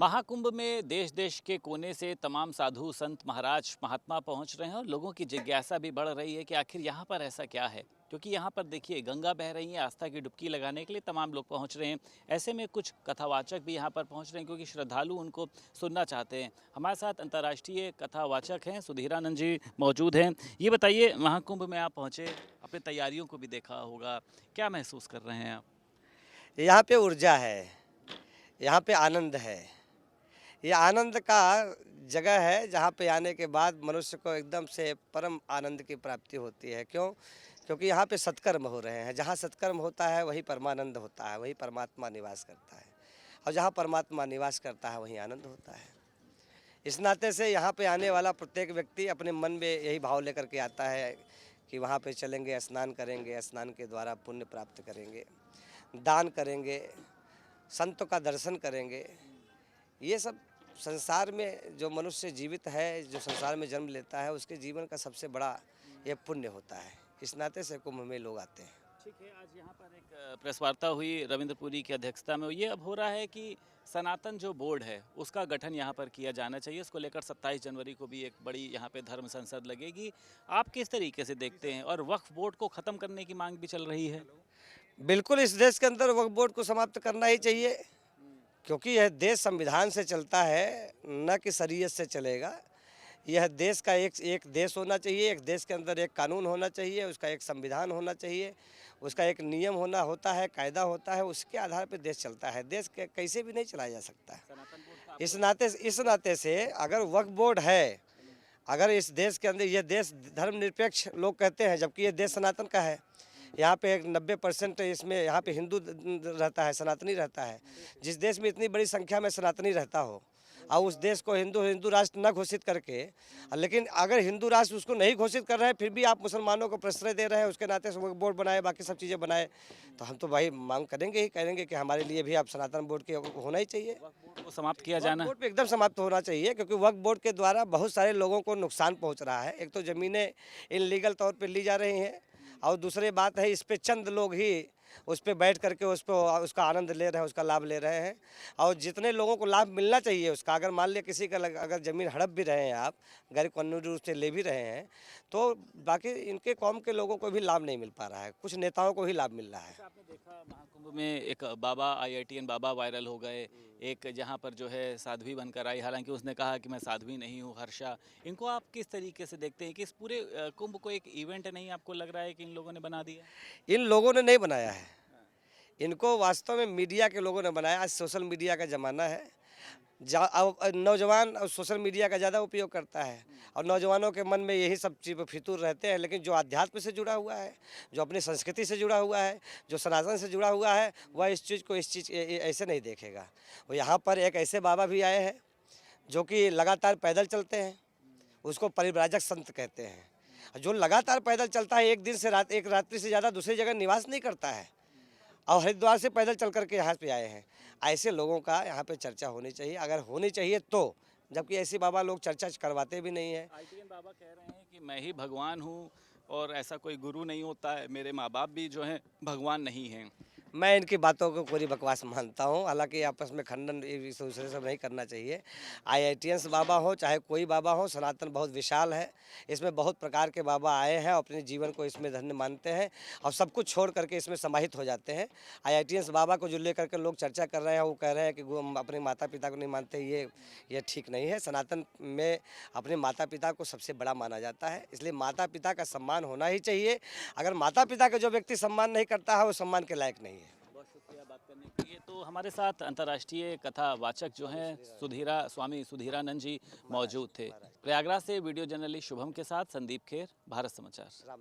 महाकुंभ में देश देश के कोने से तमाम साधु संत महाराज महात्मा पहुंच रहे हैं और लोगों की जिज्ञासा भी बढ़ रही है कि आखिर यहाँ पर ऐसा क्या है। क्योंकि यहाँ पर देखिए गंगा बह रही है, आस्था की डुबकी लगाने के लिए तमाम लोग पहुँच रहे हैं। ऐसे में कुछ कथावाचक भी यहाँ पर पहुँच रहे हैं क्योंकि श्रद्धालु उनको सुनना चाहते हैं। हमारे साथ अंतर्राष्ट्रीय कथावाचक हैं सुधीरानंद जी मौजूद हैं। ये बताइए, महाकुंभ में आप पहुँचे, अपनी तैयारियों को भी देखा होगा, क्या महसूस कर रहे हैं आप? यहाँ पे ऊर्जा है, यहाँ पे आनंद है। ये आनंद का जगह है जहाँ पे आने के बाद मनुष्य को एकदम से परम आनंद की प्राप्ति होती है। क्यों? क्योंकि यहाँ पे सत्कर्म हो रहे हैं। जहाँ सत्कर्म होता है वहीं परमानंद होता है, वहीं परमात्मा निवास करता है। और जहाँ परमात्मा निवास करता है वहीं आनंद होता है। इस नाते से यहाँ पे आने वाला प्रत्येक व्यक्ति अपने मन में यही भाव लेकर के आता है कि वहाँ पे चलेंगे, स्नान करेंगे, स्नान के द्वारा पुण्य प्राप्त करेंगे, दान करेंगे, संतों का दर्शन करेंगे। ये सब संसार में जो मनुष्य जीवित है, जो संसार में जन्म लेता है, उसके जीवन का सबसे बड़ा ये पुण्य होता है। इस नाते से कुंभ में लोग आते हैं। ठीक है, आज यहाँ पर एक प्रेस वार्ता हुई रविंद्र पुरी की अध्यक्षता में। ये अब हो रहा है कि सनातन जो बोर्ड है उसका गठन यहाँ पर किया जाना चाहिए। इसको लेकर 27 जनवरी को भी एक बड़ी यहाँ पे धर्म संसद लगेगी। आप किस तरीके से देखते हैं? और वक्फ बोर्ड को ख़त्म करने की मांग भी चल रही है। बिल्कुल इस देश के अंदर वक्फ बोर्ड को समाप्त करना ही चाहिए, क्योंकि यह देश संविधान से चलता है, न कि शरीयत से चलेगा। यह देश का एक देश होना चाहिए, एक देश के अंदर एक कानून होना चाहिए, उसका एक संविधान होना चाहिए, उसका एक नियम होता है, कायदा होता है, उसके आधार पर देश चलता है। देश कैसे भी नहीं चलाया जा सकता है। इस नाते से अगर वक्फ बोर्ड है, अगर इस देश के अंदर, यह देश धर्मनिरपेक्ष लोग कहते हैं, जबकि यह देश सनातन का है। यहाँ पे 90% इसमें यहाँ पे हिंदू रहता है, सनातनी रहता है। जिस देश में इतनी बड़ी संख्या में सनातनी रहता हो और उस देश को हिंदू राष्ट्र न घोषित करके, लेकिन अगर हिंदू राष्ट्र उसको नहीं घोषित कर रहे हैं, फिर भी आप मुसलमानों को प्रश्रय दे रहे हैं, उसके नाते से बोर्ड बनाए, बाकी सब चीज़ें बनाए, तो हम तो भाई मांग करेंगे ही करेंगे कि हमारे लिए भी आप सनातन बोर्ड के होना ही चाहिए। बोर्ड को समाप्त किया जाना, बोर्ड पे एकदम समाप्त होना चाहिए, क्योंकि वक्फ बोर्ड के द्वारा बहुत सारे लोगों को नुकसान पहुँच रहा है। एक तो ज़मीनें इनलीगल तौर पर ली जा रही हैं, और दूसरी बात है इस पे चंद लोग ही उस पे बैठ करके उसका आनंद ले रहे हैं, उसका लाभ ले रहे हैं। और जितने लोगों को लाभ मिलना चाहिए उसका, अगर मान लिया किसी का अगर ज़मीन हड़प भी रहे हैं, आप गैर कानूनी रूप से ले भी रहे हैं, तो बाकी इनके कौम के लोगों को भी लाभ नहीं मिल पा रहा है, कुछ नेताओं को ही लाभ मिल रहा है। आपने देखा महाकुंभ में एक बाबा IITN बाबा वायरल हो गए। एक जहां पर जो है साध्वी बनकर आई, हालांकि उसने कहा कि मैं साध्वी नहीं हूं, हर्षा। इनको आप किस तरीके से देखते हैं कि इस पूरे कुंभ को एक इवेंट नहीं आपको लग रहा है कि इन लोगों ने बना दिया? इन लोगों ने नहीं बनाया है, इनको वास्तव में मीडिया के लोगों ने बनाया। आज सोशल मीडिया का ज़माना है, नौजवान और सोशल मीडिया का ज़्यादा उपयोग करता है, और नौजवानों के मन में यही सब चीज़ फितूर रहते हैं। लेकिन जो अध्यात्म से जुड़ा हुआ है, जो अपनी संस्कृति से जुड़ा हुआ है, जो सनातन से जुड़ा हुआ है, वह इस चीज़ को ऐसे नहीं देखेगा। वो यहाँ पर एक ऐसे बाबा भी आए हैं जो कि लगातार पैदल चलते हैं, उसको परिव्राजक संत कहते हैं। जो लगातार पैदल चलता है, एक दिन से एक रात्रि से ज़्यादा दूसरी जगह निवास नहीं करता है, और हरिद्वार से पैदल चल करके यहाँ पे आए हैं। ऐसे लोगों का यहाँ पे चर्चा होनी चाहिए, अगर होनी चाहिए तो, जबकि ऐसे बाबा लोग चर्चा करवाते भी नहीं है। IITN बाबा कह रहे हैं कि मैं ही भगवान हूँ और ऐसा कोई गुरु नहीं होता है, मेरे माँ बाप भी जो हैं भगवान नहीं हैं। मैं इनकी बातों को पूरी बकवास मानता हूँ। हालांकि आपस में खंडन एक दूसरे से नहीं करना चाहिए। IITN बाबा हो चाहे कोई बाबा हो, सनातन बहुत विशाल है, इसमें बहुत प्रकार के बाबा आए हैं, अपने जीवन को इसमें धन्य मानते हैं और सब कुछ छोड़ करके इसमें समाहित हो जाते हैं। IITN बाबा को जो लेकर के लोग चर्चा कर रहे हैं, वो कह रहे हैं कि वो अपने माता पिता को नहीं मानते, ये ठीक नहीं है। सनातन में अपने माता पिता को सबसे बड़ा माना जाता है, इसलिए माता पिता का सम्मान होना ही चाहिए। अगर माता पिता का जो व्यक्ति सम्मान नहीं करता है, वो सम्मान के लायक नहीं है। बहुत शुक्रिया बात करने के लिए। तो हमारे साथ अंतर्राष्ट्रीय कथावाचक जो हैं स्वामी सुधीरानंद जी मौजूद थे। प्रयागराज से वीडियो जर्नलिस्ट शुभम के साथ संदीप खेर, भारत समाचार।